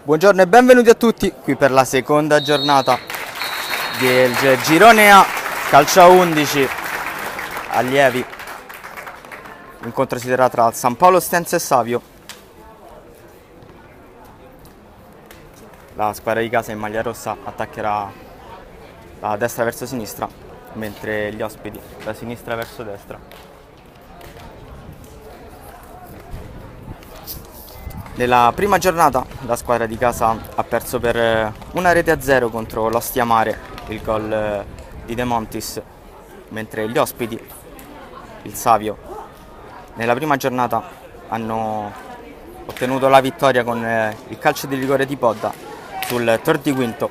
Buongiorno e benvenuti a tutti qui per la seconda giornata del girone A, calcio a 11 allievi. L'incontro si terrà tra San Paolo Ostiense e Savio. La squadra di casa in maglia rossa attaccherà da destra verso sinistra, mentre gli ospiti da sinistra verso destra. Nella prima giornata la squadra di casa ha perso per 1-0 contro l'Ostia Mare, il gol di De Montis, mentre gli ospiti, il Savio, nella prima giornata hanno ottenuto la vittoria con il calcio di rigore di Podda sul Tor di Quinto.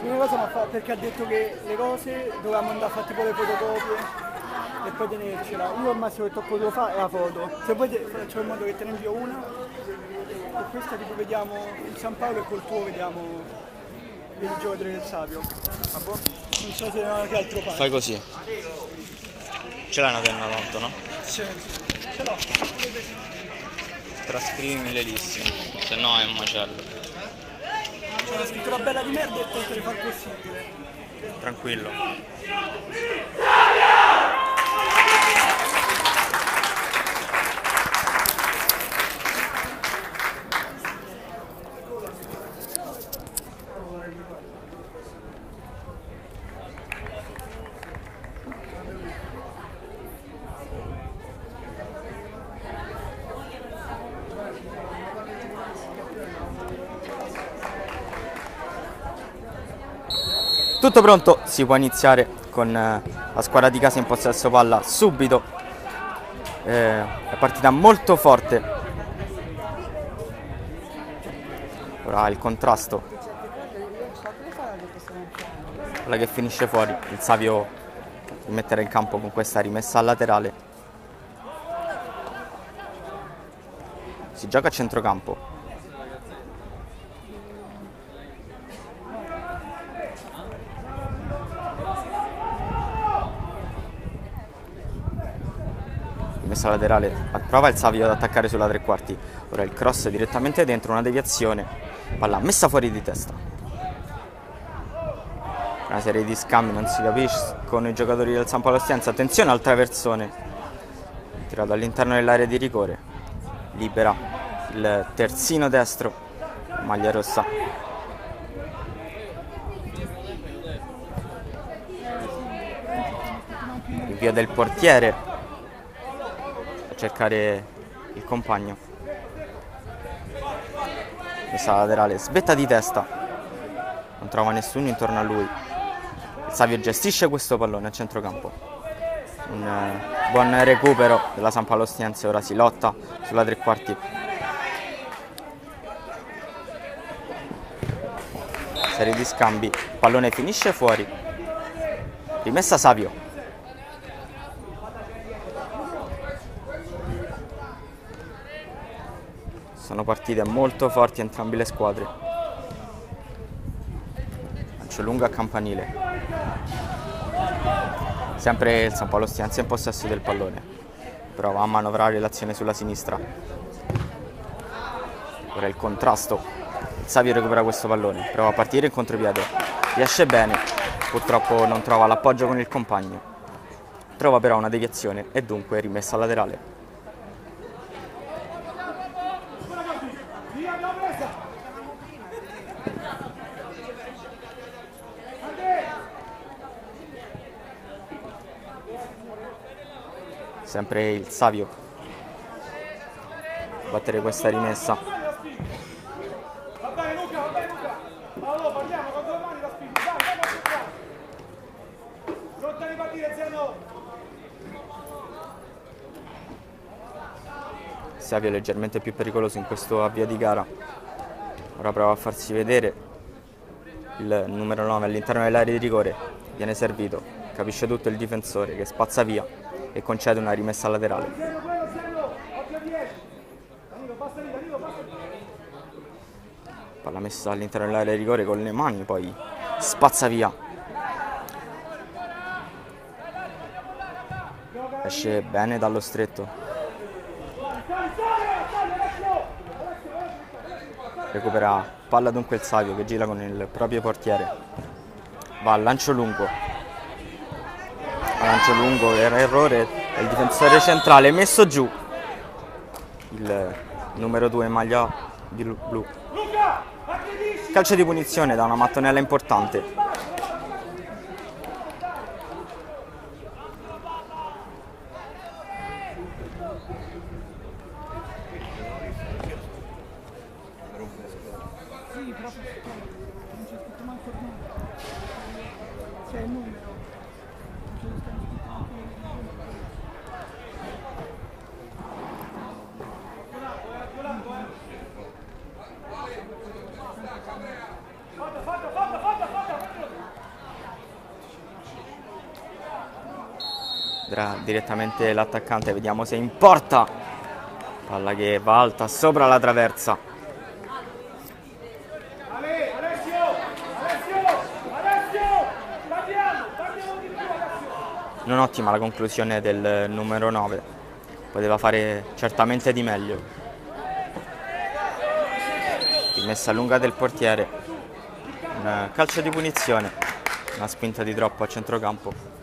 Una cosa mi ha fatto perché ha detto che le cose dovevamo andare a fare tipo le fotocopie e poi tenercela. Io al massimo che potevo fare è la foto. Se vuoi faccio in modo che te ne invio una. Con questa tipo vediamo il San Paolo e col tuo vediamo il giocatore del Savio. Non so se che altro fare. Fai così. Ce l'hai una penna tanto, no? Sì. Ce l'ho. Trascrivimi le liste, se no è un macello. C'è una scrittura bella di merda e tento di far possibile. Tranquillo. Tutto pronto, si può iniziare con la squadra di casa in possesso palla subito. È partita molto forte. Ora il contrasto, quella che finisce fuori. Il Savio rimetterà in campo con questa rimessa al laterale. Si gioca a centrocampo. Messa laterale, prova il Savio ad attaccare sulla tre quarti. Ora il cross direttamente dentro, una deviazione, palla messa fuori di testa. Una serie di scambi, non si capisce con i giocatori del San Paolo Ostiense. Attenzione al traversone tirato all'interno dell'area di rigore, libera il terzino destro, maglia rossa. Invio del portiere cercare il compagno. Messa laterale, svetta di testa, non trova nessuno intorno a lui. Il Savio gestisce questo pallone a centrocampo. Un buon recupero della San Paolo Ostiense. Ora si lotta sulla tre quarti. Serie di scambi, il pallone finisce fuori. Rimessa Savio. Sono partite molto forti entrambe le squadre. Lancio lungo a campanile. Sempre il San Paolo Ostiense in possesso del pallone. Prova a manovrare l'azione sulla sinistra. Ora il contrasto. Il Savio recupera questo pallone. Prova a partire in contropiede. Riesce bene. Purtroppo non trova l'appoggio con il compagno. Trova però una deviazione e dunque rimessa laterale. Sempre il Savio battere questa rimessa. Savio è leggermente più pericoloso in questo avvio di gara. Ora prova a farsi vedere. Il numero 9 all'interno dell'area di rigore viene servito. Capisce tutto il difensore che spazza via e concede una rimessa laterale. Palla messa all'interno dell'area di rigore con le mani, poi spazza via. esce bene dallo stretto, recupera palla dunque il Savio che gira con il proprio portiere, va al lancio lungo, era errore del difensore centrale, messo giù il numero 2 in maglia di blu. Calcio di punizione da una mattonella importante. Direttamente l'attaccante, vediamo se in porta, palla che va alta sopra la traversa. Non ottima la conclusione del numero 9, poteva fare certamente di meglio. Rimessa lunga del portiere, un calcio di punizione, una spinta di troppo a centrocampo.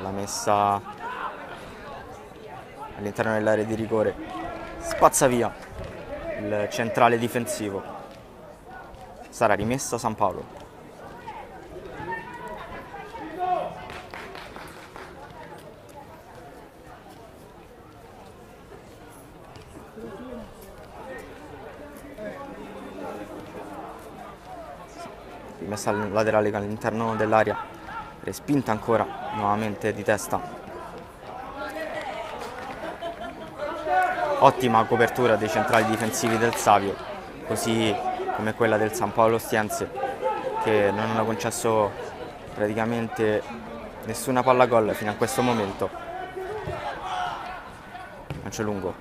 La messa all'interno dell'area di rigore, spazza via il centrale difensivo, sarà rimessa San Paolo. Rimessa laterale all'interno dell'area, respinta ancora nuovamente di testa. Ottima copertura dei centrali difensivi del Savio, così come quella del San Paolo Ostiense, che non hanno concesso praticamente nessuna palla gol fino a questo momento. Lancio lungo,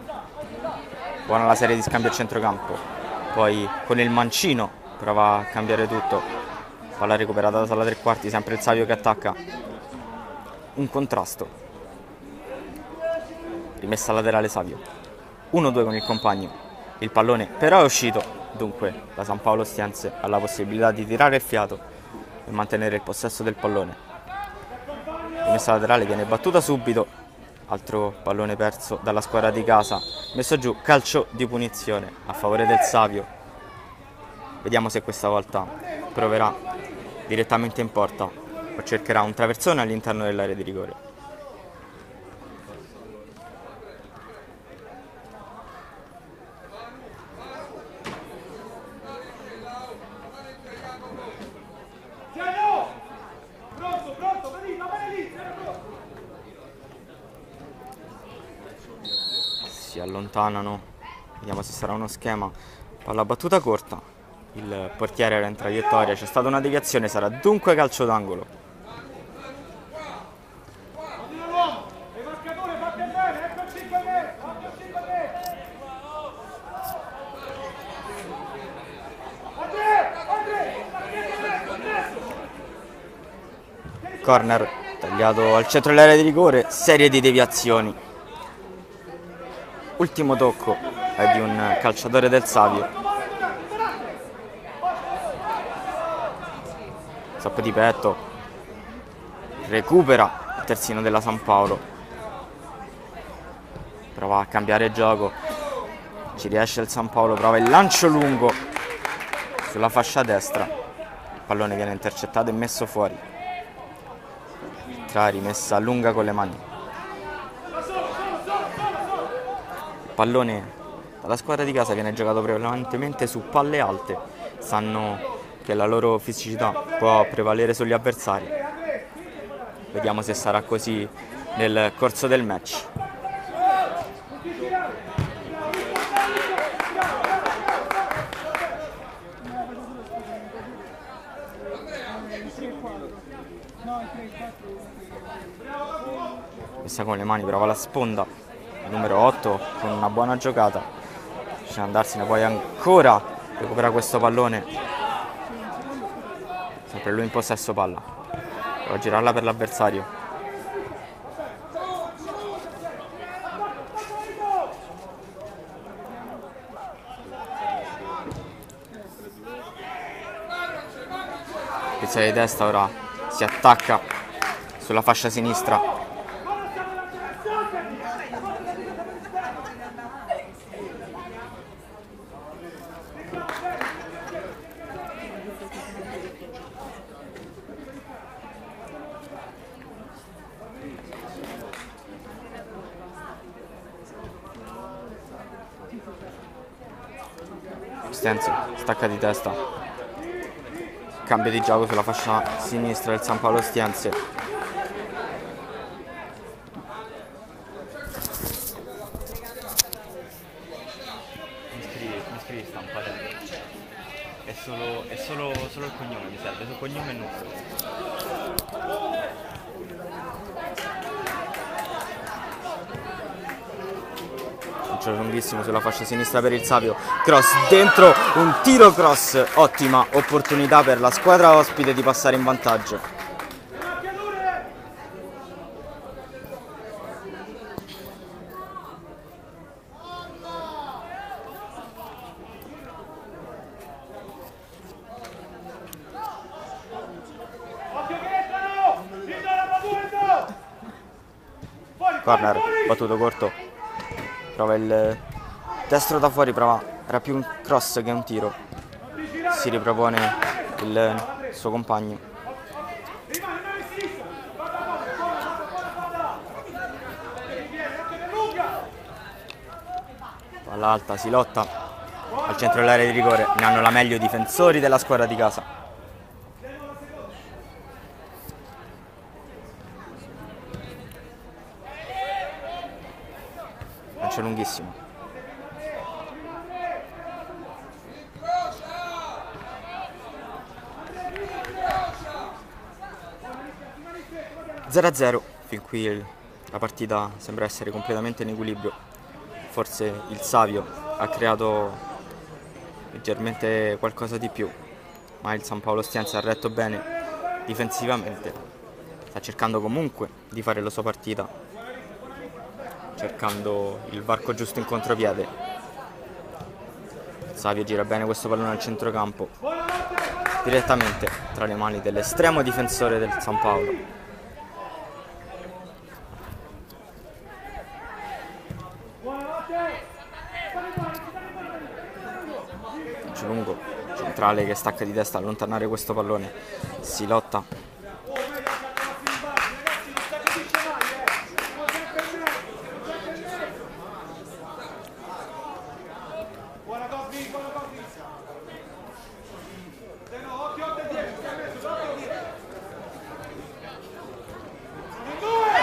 buona la serie di scambi a centrocampo, poi con il mancino prova a cambiare tutto, palla recuperata dalla tre quarti, sempre il Savio che attacca, un contrasto, rimessa laterale Savio, 1-2 con il compagno, il pallone però è uscito, dunque la San Paolo Ostiense ha la possibilità di tirare il fiato e mantenere il possesso del pallone. Rimessa laterale viene battuta subito, altro pallone perso dalla squadra di casa, messo giù, calcio di punizione a favore del Savio. Vediamo se questa volta proverà direttamente in porta o cercherà un traversone all'interno dell'area di rigore. Si allontanano, vediamo se sarà uno schema, palla battuta corta, il portiere era in traiettoria, c'è stata una deviazione, sarà dunque calcio d'angolo. Corner tagliato al centro dell'area di rigore, serie di deviazioni. Ultimo tocco è di un calciatore del Savio. Stop di petto, recupera il terzino della San Paolo, prova a cambiare gioco, ci riesce il San Paolo, prova il lancio lungo sulla fascia destra, il pallone viene intercettato e messo fuori. Tra rimessa lunga con le mani, il pallone dalla squadra di casa viene giocato prevalentemente su palle alte, sanno che la loro fisicità può prevalere sugli avversari. Vediamo se sarà così nel corso del match. Questa con le mani prova la sponda, il numero 8 con una buona giocata, riesce ad andarsene, poi ancora recupera questo pallone, sempre lui in possesso palla, prova a girarla per l'avversario. Pizza di testa, ora si attacca sulla fascia sinistra. Ostiense stacca di testa, cambio di gioco sulla fascia sinistra del San Paolo Ostiense. Mi scrivi Stamparello? È solo il cognome mi serve, il cognome e numero. Lunghissimo sulla fascia sinistra per il Savio, cross dentro, un tiro cross, ottima opportunità per la squadra ospite di passare in vantaggio. Corner battuto corto, prova il destro da fuori, era più un cross che un tiro, si ripropone il suo compagno. Palla alta, si lotta al centro dell'area di rigore, ne hanno la meglio i difensori della squadra di casa. Lancio lunghissimo. Zero a 0, fin qui la partita sembra essere completamente in equilibrio. Forse il Savio ha creato leggermente qualcosa di più, ma il San Paolo Ostiense ha retto bene difensivamente, sta cercando comunque di fare la sua partita, cercando il varco giusto in contropiede. Il Savio gira bene questo pallone al centrocampo, direttamente tra le mani dell'estremo difensore del San Paolo. Lungo, centrale che stacca di testa a allontanare questo pallone, si lotta.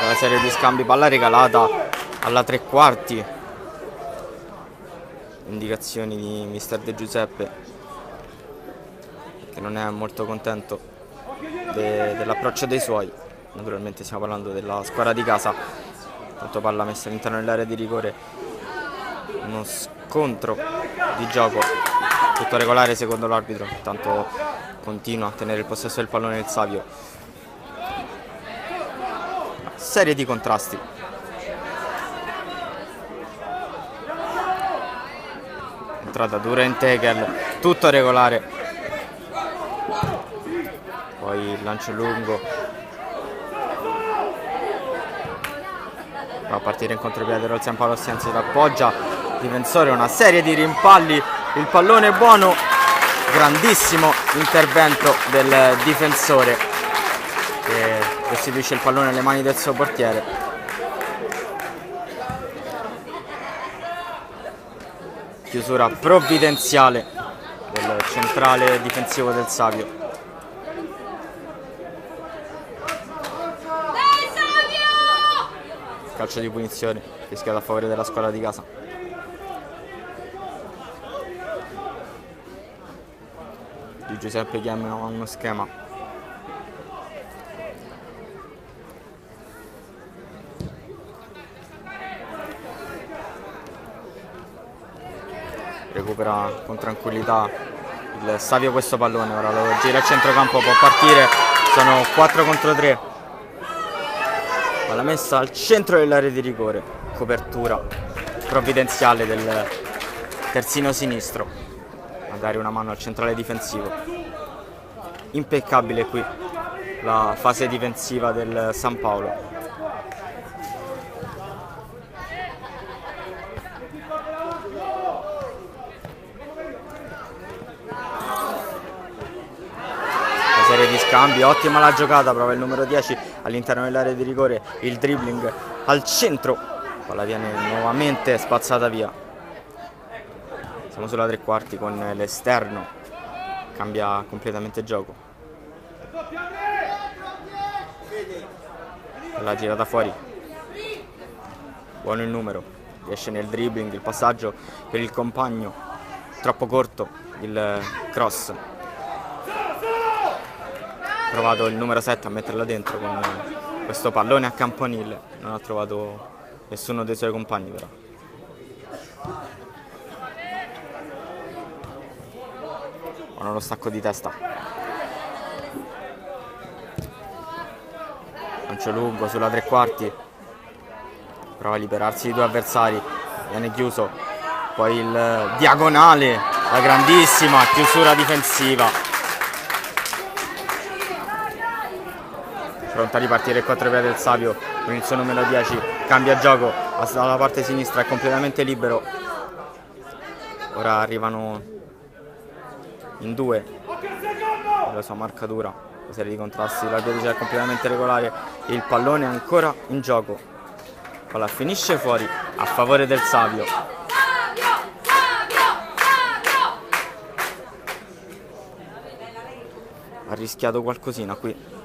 La serie di scambi, palla regalata alla tre quarti. Indicazioni di mister De Giuseppe, che non è molto contento dell'approccio dei suoi. Naturalmente stiamo parlando della squadra di casa. Tanto palla messa all'interno dell'area di rigore, uno scontro di gioco tutto regolare secondo l'arbitro. Intanto continua a tenere il possesso del pallone il Savio. Serie di contrasti. Entrata dura in Tegel, tutto regolare, poi il lancio lungo, va a partire in contropiede il San Paolo Ostiense, l'appoggia, difensore, una serie di rimpalli, il pallone è buono, grandissimo intervento del difensore che restituisce il pallone alle mani del suo portiere. Chiusura provvidenziale del centrale difensivo del Savio. Calcio di punizione fischiato a favore della squadra di casa. Di Giuseppe chiama uno schema. recupera con tranquillità il Savio questo pallone, ora lo gira a centrocampo, può partire, sono 4 contro 3. Palla messa al centro dell'area di rigore, copertura provvidenziale del terzino sinistro a dare una mano al centrale difensivo. Impeccabile qui la fase difensiva del San Paolo. Serie di scambi, ottima la giocata, prova il numero 10 all'interno dell'area di rigore, il dribbling al centro, palla viene nuovamente spazzata via. Siamo sulla tre quarti con l'esterno, cambia completamente gioco. La girata fuori, buono il numero, riesce nel dribbling, il passaggio per il compagno, troppo corto il cross. Provato il numero 7 a metterla dentro con questo pallone a campanile, non ha trovato nessuno dei suoi compagni però. Buono lo stacco di testa, lancio lungo sulla tre quarti, prova a liberarsi di due avversari, viene chiuso, poi il diagonale, la grandissima chiusura difensiva. Pronta a ripartire il contropiede del Savio con il suo numero 10, cambia gioco dalla parte sinistra, è completamente libero. Ora arrivano in due la sua marcatura, la serie di contrasti, l'arbitro è completamente regolare, il pallone è ancora in gioco, palla finisce fuori a favore del Savio. Ha rischiato qualcosina qui.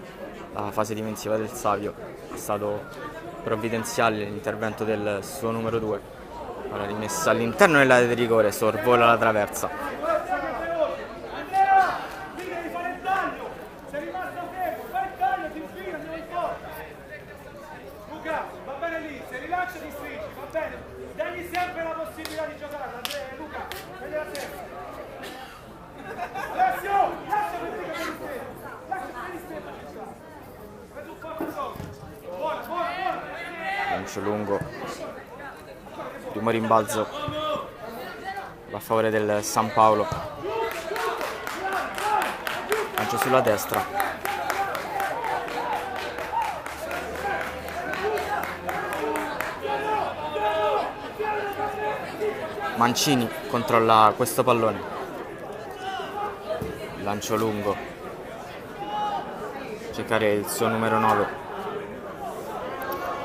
La fase difensiva del Savio è stato provvidenziale l'intervento del suo numero 2. Ora rimessa all'interno dell'area di rigore, sorvola la traversa. Luca, va bene lì, se rilascia ti stringi, va bene. Dagli sempre la possibilità di giocare, Luca, vedela sempre. Alessio, lascia per te che sei lancio lungo, primo rimbalzo a favore del San Paolo, lancio sulla destra, Mancini controlla questo pallone, lancio lungo, cercare il suo numero 9.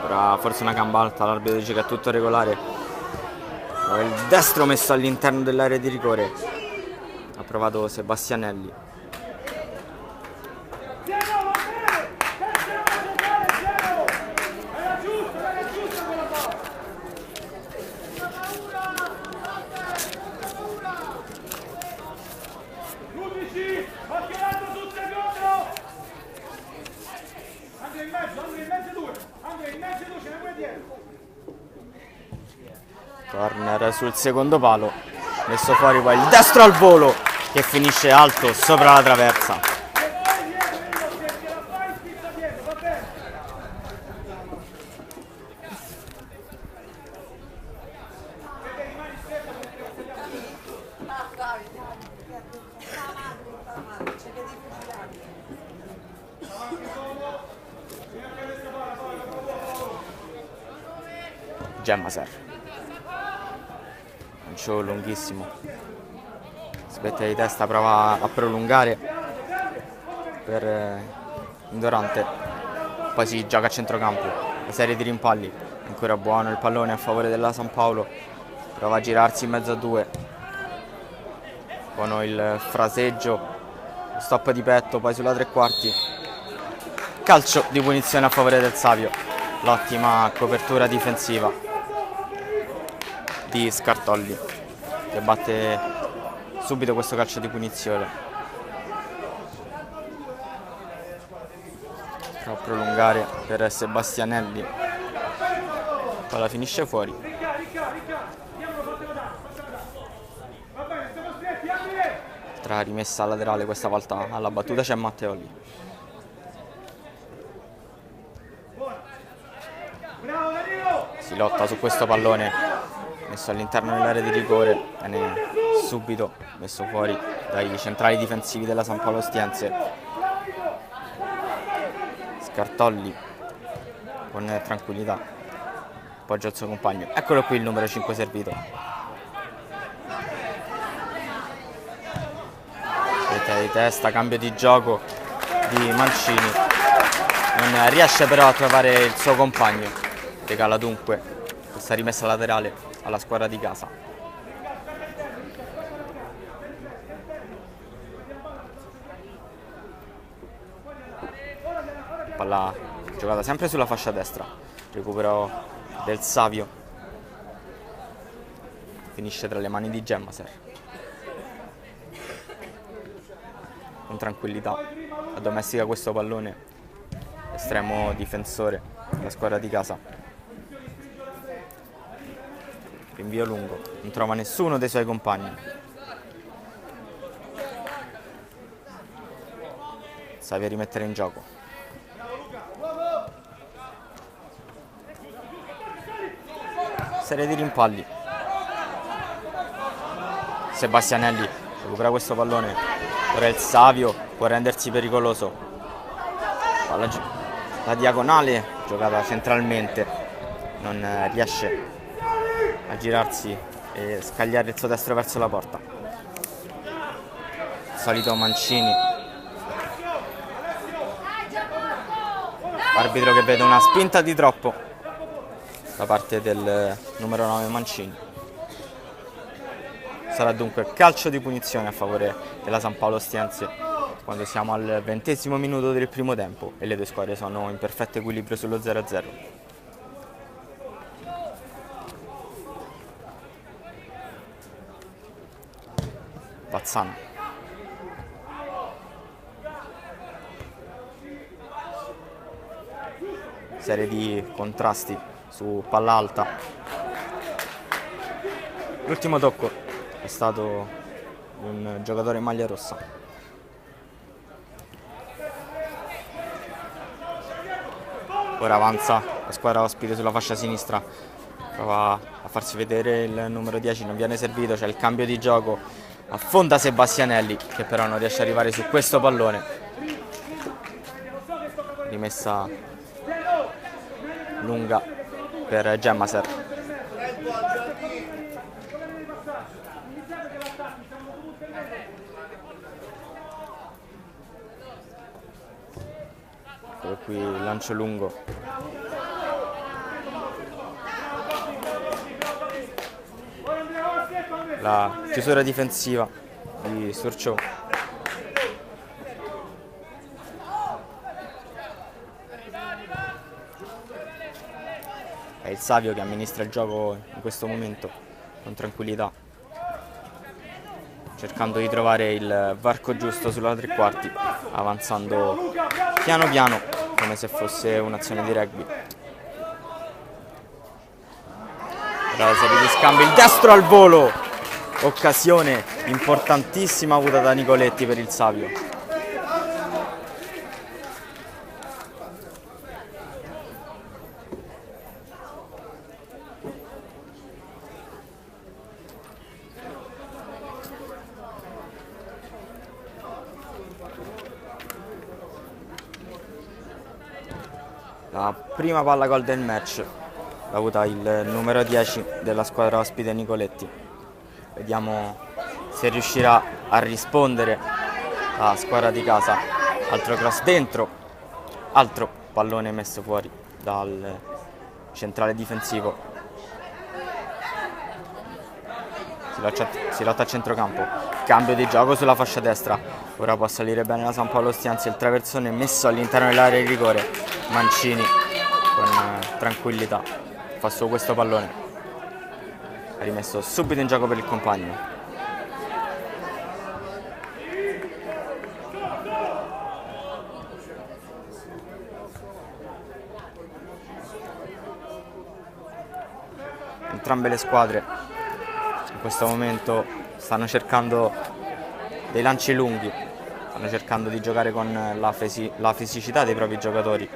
Ora forse una gamba alta, l'arbitro dice che è tutto regolare. Il destro messo all'interno dell'area di rigore, ha provato Sebastianelli. Corner sul secondo palo, messo fuori poi il destro al volo che finisce alto sopra la traversa. Gemmaser, lancio lunghissimo, aspetta di testa, prova a prolungare per Indorante, poi si gioca a centrocampo, la serie di rimpalli, ancora buono il pallone a favore della San Paolo, prova a girarsi in mezzo a due, buono il fraseggio, lo stop di petto, poi sulla tre quarti, calcio di punizione a favore del Savio, l'ottima copertura difensiva di Scartolli che batte subito questo calcio di punizione. Prova a prolungare per Sebastianelli, poi la finisce fuori. Altra rimessa laterale, questa volta alla battuta c'è Matteoli. Si lotta su questo pallone, messo all'interno dell'area di rigore, viene subito messo fuori dai centrali difensivi della San Paolo Ostiense. Scartolli con tranquillità appoggia il suo compagno. Eccolo qui il numero 5 servito. Rete di testa, cambio di gioco di Mancini, non riesce però a trovare il suo compagno. Regala dunque questa rimessa laterale alla squadra di casa. Palla giocata sempre sulla fascia destra, recupero del Savio, finisce tra le mani di Gemmaser. Con tranquillità addomestica questo pallone estremo difensore della squadra di casa. Rinvio lungo, non trova nessuno dei suoi compagni. Savio a rimettere in gioco. Serie di rimpalli. Sebastianelli recupera questo pallone. Ora il Savio può rendersi pericoloso. La diagonale giocata centralmente, non riesce a girarsi e scagliare il suo destro verso la porta. Solito Mancini. Arbitro che vede una spinta di troppo da parte del numero 9 Mancini. Sarà dunque calcio di punizione a favore della San Paolo Ostiense quando siamo al 20° minuto del primo tempo e le due squadre sono in perfetto equilibrio sullo 0-0. Bazzano. Serie di contrasti su palla alta. L'ultimo tocco è stato un giocatore in maglia rossa. Ora avanza la squadra ospite sulla fascia sinistra, prova a farsi vedere il numero 10, non viene servito, c'è il cambio di gioco. Affonda Sebastianelli che però non riesce ad arrivare su questo pallone. Rimessa lunga per Gemmaser. E qui il lancio lungo. La chiusura difensiva di Surciò. È il Savio che amministra il gioco in questo momento con tranquillità, cercando di trovare il varco giusto sulla tre quarti, avanzando piano piano come se fosse un'azione di rugby. Ora la serie di scambi, il destro al volo. Occasione importantissima avuta da Nicoletti per il Savio. La prima palla gol del match l'ha avuta il numero 10 della squadra ospite Nicoletti. Vediamo se riuscirà a rispondere la squadra di casa. Altro cross dentro, altro pallone messo fuori dal centrale difensivo. Si lotta a centrocampo, cambio di gioco sulla fascia destra. Ora può salire bene la San Paolo Ostiense, il traversone messo all'interno dell'area di rigore. Mancini con tranquillità fa su questo pallone. Ha rimesso subito in gioco per il compagno. Entrambe le squadre in questo momento stanno cercando dei lanci lunghi, stanno cercando di giocare con la fisicità dei propri giocatori.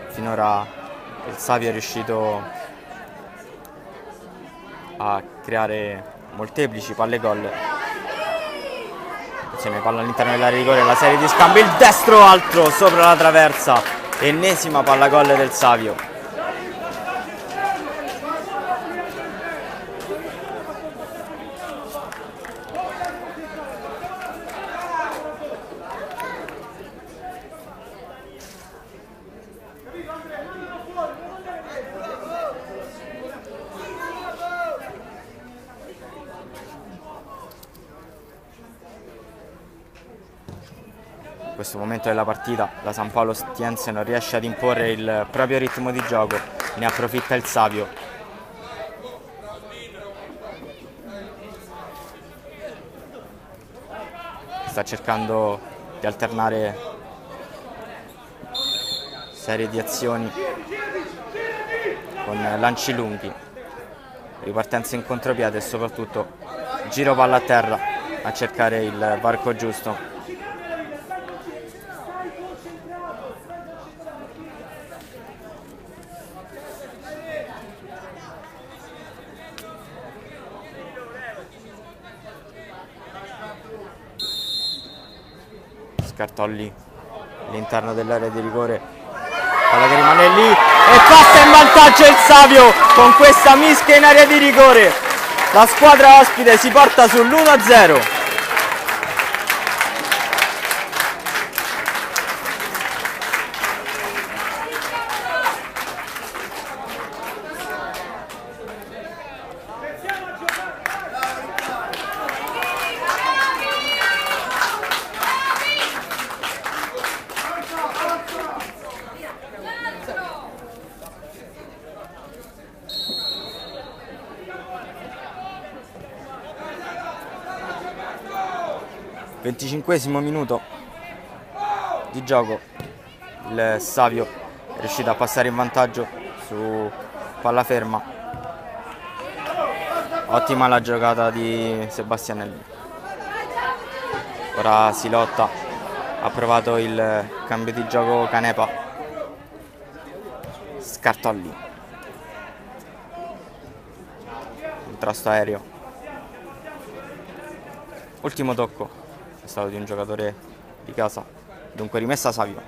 Finora il Savio è riuscito a creare molteplici palle gol. Attenzione, palla all'interno dell'area di rigore, la serie di scambi, il destro altro sopra la traversa, ennesima palla gol del Savio. In questo momento della partita la San Paolo Ostiense non riesce ad imporre il proprio ritmo di gioco, ne approfitta il Savio. Sta cercando di alternare serie di azioni con lanci lunghi, ripartenza in contropiede e soprattutto giro palla a terra a cercare il varco giusto. Scartolli all'interno dell'area di rigore, palla che rimane lì e passa in vantaggio il Savio con questa mischia in area di rigore. La squadra ospite si porta sull'1-0. Venticinquesimo minuto di gioco, il Savio è riuscito a passare in vantaggio su palla ferma. Ottima la giocata di Sebastianelli. Ora si lotta, ha provato il cambio di gioco Canepa. Scartolli, contrasto aereo, ultimo tocco è stato di un giocatore di casa, dunque rimessa Savio.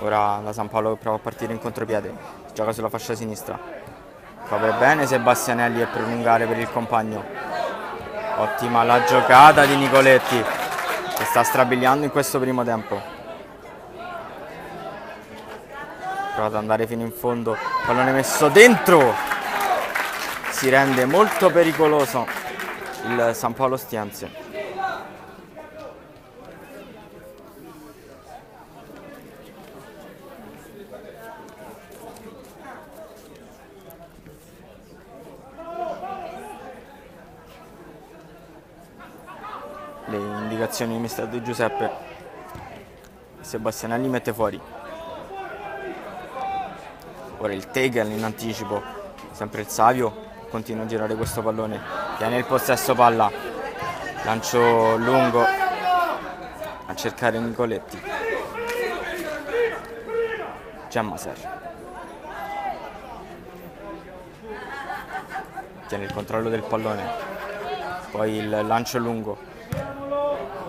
Ora la San Paolo prova a partire in contropiede, gioca sulla fascia sinistra, copre bene Sebastianelli e prolungare per il compagno. Ottima la giocata di Nicoletti, che sta strabiliando in questo primo tempo. Prova ad andare fino in fondo, pallone messo dentro, si rende molto pericoloso il San Paolo Ostiense. Le indicazioni di mister Di Giuseppe, Sebastianelli mette fuori. Ora il Tegel in anticipo, sempre il Savio continua a girare questo pallone, tiene il possesso palla, lancio lungo a cercare Nicoletti. Gemmaser tiene il controllo del pallone, poi il lancio lungo,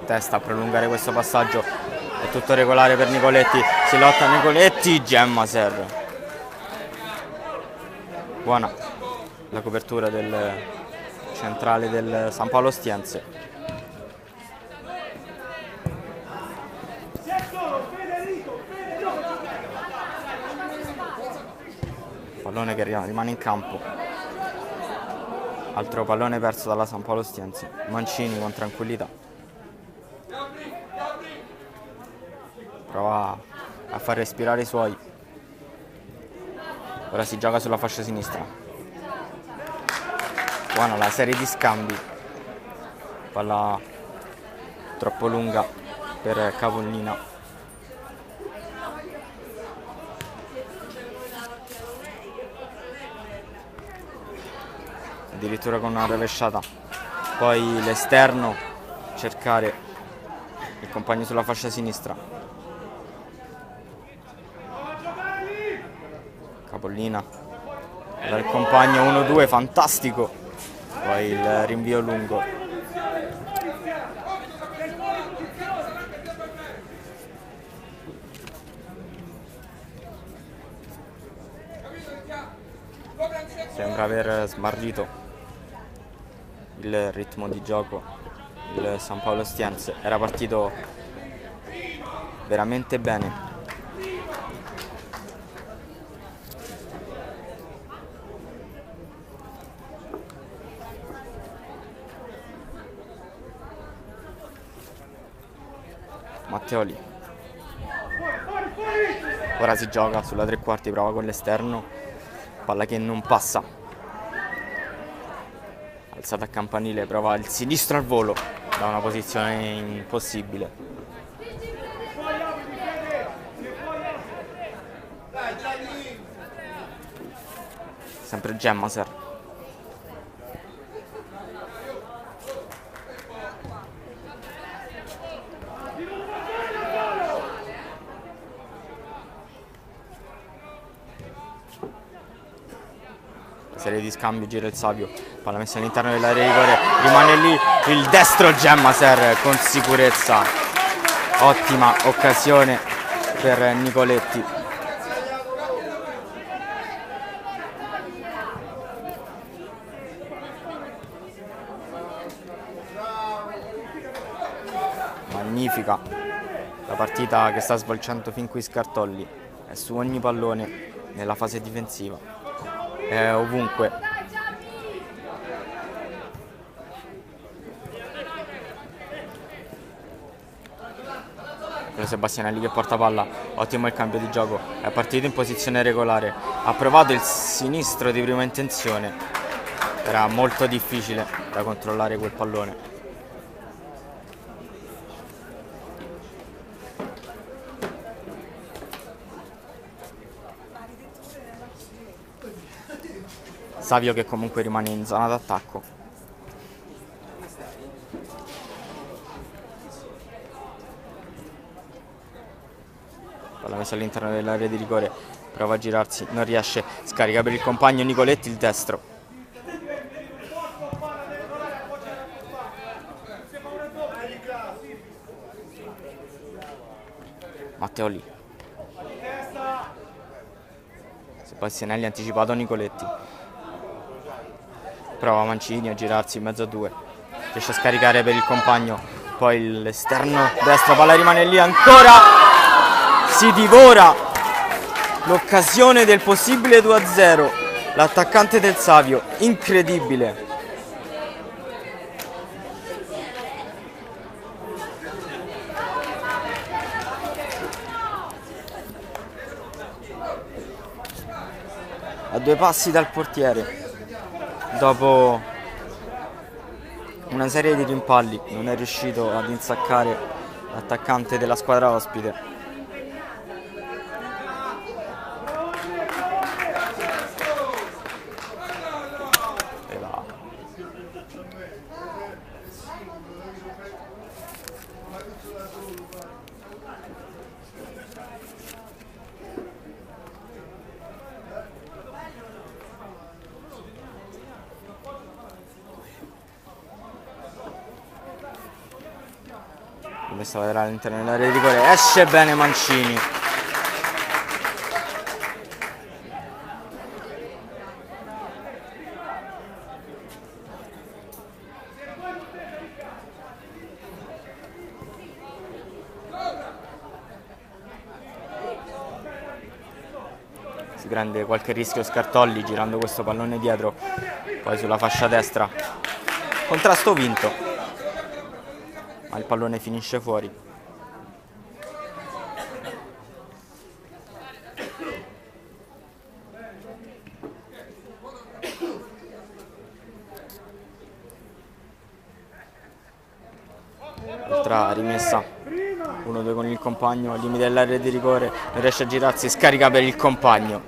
testa a prolungare questo passaggio, è tutto regolare per Nicoletti, si lotta Nicoletti, Gemmaser. Buona la copertura del centrale del San Paolo Ostiense. Pallone che rimane in campo, altro pallone perso dalla San Paolo Ostiense. Mancini con tranquillità prova a far respirare i suoi. Ora si gioca sulla fascia sinistra. Buona la serie di scambi. Palla troppo lunga per Capollina. Addirittura con una rovesciata. Poi l'esterno, cercare il compagno sulla fascia sinistra. Capollina dal compagno 1-2, fantastico. Poi il rinvio lungo. Sembra aver smarrito il ritmo di gioco il San Paolo Ostiense. Era partito veramente bene. Matteoli. Ora si gioca sulla tre quarti, prova con l'esterno, palla che non passa. Alzata a campanile, prova il sinistro al volo da una posizione impossibile. Sempre Gemmaser. Serie di scambi, gira il Savio, palla messa all'interno dell'area di rigore, rimane lì il destro Gemmaser con sicurezza. Ottima occasione per Nicoletti. Magnifica la partita che sta svolgendo fin qui Scartolli, è su ogni pallone nella fase difensiva. Ovunque. Sebastianelli che porta palla, ottimo il cambio di gioco, è partito in posizione regolare, ha provato il sinistro di prima intenzione, era molto difficile da controllare quel pallone. Savio che comunque rimane in zona d'attacco. Palla messa all'interno dell'area di rigore, prova a girarsi, non riesce, scarica per il compagno Nicoletti, il destro. Matteoli. Sebastianelli anticipato Nicoletti. Prova Mancini a girarsi in mezzo a due, riesce a scaricare per il compagno, poi l'esterno destro, palla rimane lì ancora, si divora l'occasione del possibile 2-0, l'attaccante del Savio, incredibile. A 2 passi dal portiere. Dopo una serie di rimpalli non è riuscito ad insaccare l'attaccante della squadra ospite. E va. Messa laterale all'interno dell'area di rigore, esce bene Mancini. Si prende qualche rischio Scartolli girando questo pallone dietro, poi sulla fascia destra, contrasto vinto. Ma il pallone finisce fuori. Altra rimessa 1-2 con il compagno al limite dell'area di rigore, non riesce a girarsi, scarica per il compagno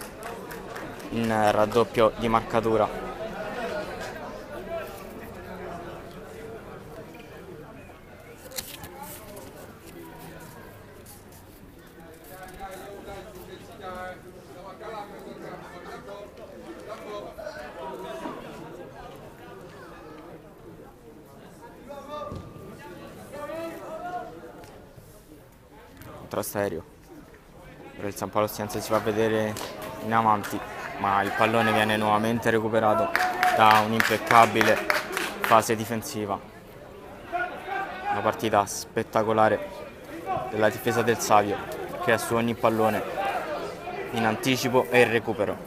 in raddoppio di marcatura. Contrasto aereo. Ora il San Paolo Ostiense si fa vedere in avanti, ma il pallone viene nuovamente recuperato da un'impeccabile fase difensiva. Una partita spettacolare della difesa del Savio, che ha su ogni pallone in anticipo e il recupero.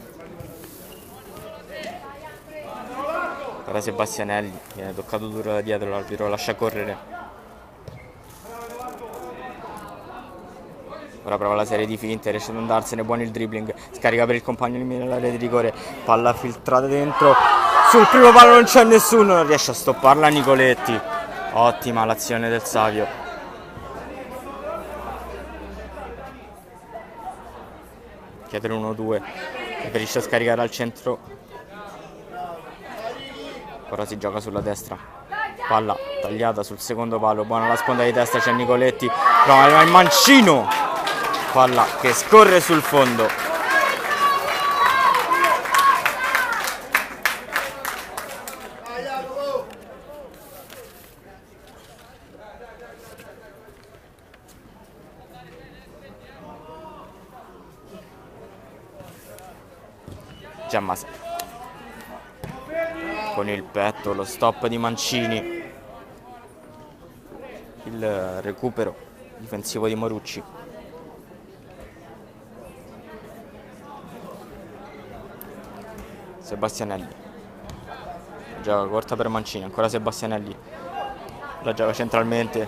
Ora Sebastianelli viene toccato duro da dietro, l'arbitro lascia correre. Ora prova la serie di finte, riesce ad andarsene, buono il dribbling, scarica per il compagno nell'area di rigore, palla filtrata dentro, sul primo palo non c'è nessuno, non riesce a stopparla Nicoletti. Ottima l'azione del Savio. Chiede l'1-2, preferisce scaricare al centro. Ora si gioca sulla destra, palla tagliata sul secondo palo, buona la sponda di destra, c'è Nicoletti, prova il mancino. Palla che scorre sul fondo. Giammasi. Con il petto, lo stop di Mancini. Il recupero difensivo di Morucci. Sebastianelli gioca corta per Mancini, ancora Sebastianelli, la gioca centralmente,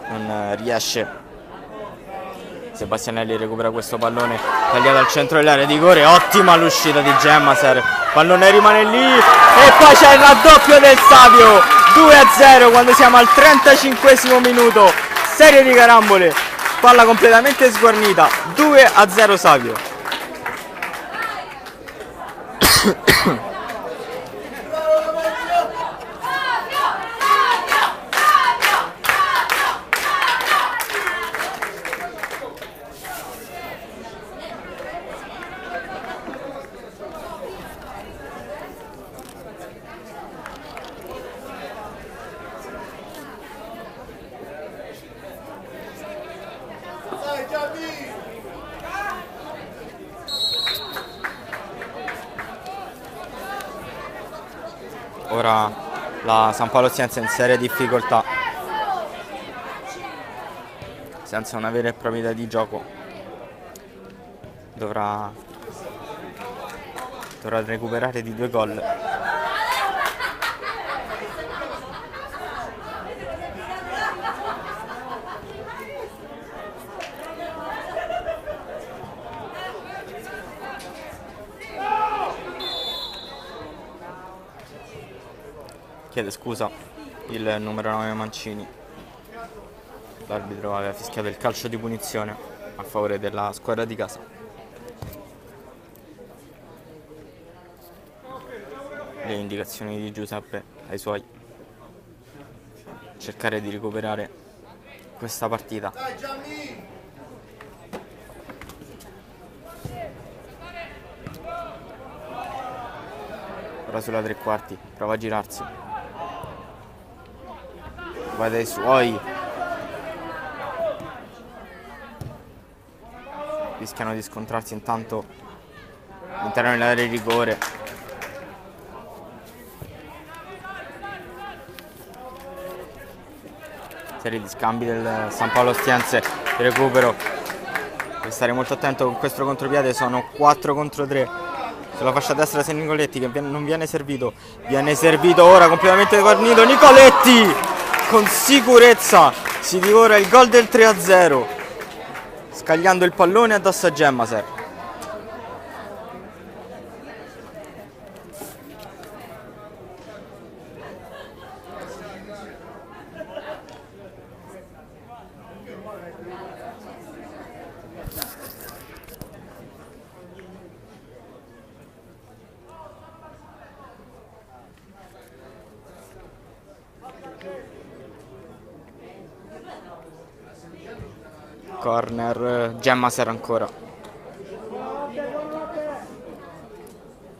non riesce. Sebastianelli recupera questo pallone, tagliato al centro dell'area di rigore, ottima l'uscita di Gemmaser, pallone rimane lì e poi c'è il raddoppio del Savio, 2-0 quando siamo al 35esimo minuto, serie di carambole, palla completamente sguarnita, 2-0 Savio. Ora la San Paolo Ostiense in seria difficoltà, senza una vera e propria idea di gioco, dovrà recuperare di 2 gol. Chiede scusa il numero 9 Mancini, l'arbitro aveva fischiato il calcio di punizione a favore della squadra di casa. Le indicazioni di Giuseppe ai suoi, cercare di recuperare questa partita. Ora sulla tre quarti, prova a girarsi, va dai suoi, rischiano di scontrarsi intanto all'interno dell'area di rigore. Serie di scambi del San Paolo Ostiense, il recupero, devi stare molto attento con questo contropiede, sono 4 contro 3 sulla fascia destra di Nicoletti che non viene servito ora completamente guarnito, Nicoletti con sicurezza si divora il gol del 3-0 scagliando il pallone addosso a Gemmaser. Corner, Gemmaser ancora.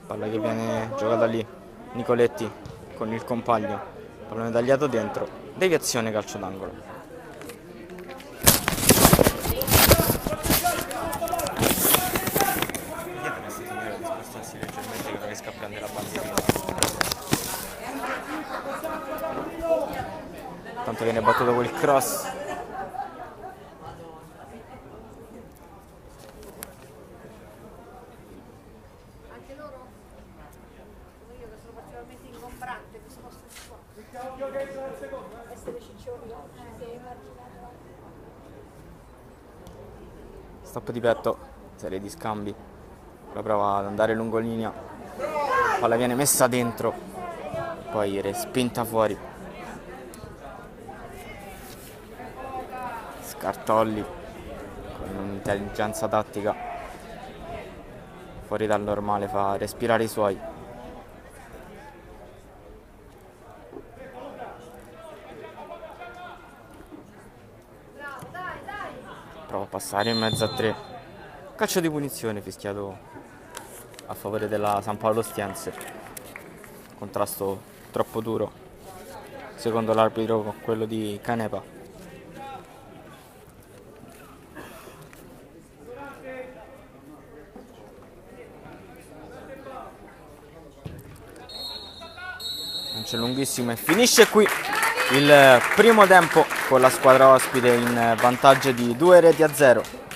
Palla che viene giocata lì, Nicoletti con il compagno, pallone tagliato dentro, deviazione, calcio d'angolo. Tanto viene battuto quel cross. Stop di petto, serie di scambi, la prova ad andare lungo linea, palla viene messa dentro, poi respinta fuori. Scartolli con un'intelligenza tattica fuori dal normale, fa respirare i suoi. Prova a passare in mezzo a 3. Calcio di punizione fischiato a favore della San Paolo Stiense. Contrasto troppo duro, secondo l'arbitro, con quello di Canepa. Lancio lunghissimo e finisce qui il primo tempo con la squadra ospite in vantaggio di 2-0.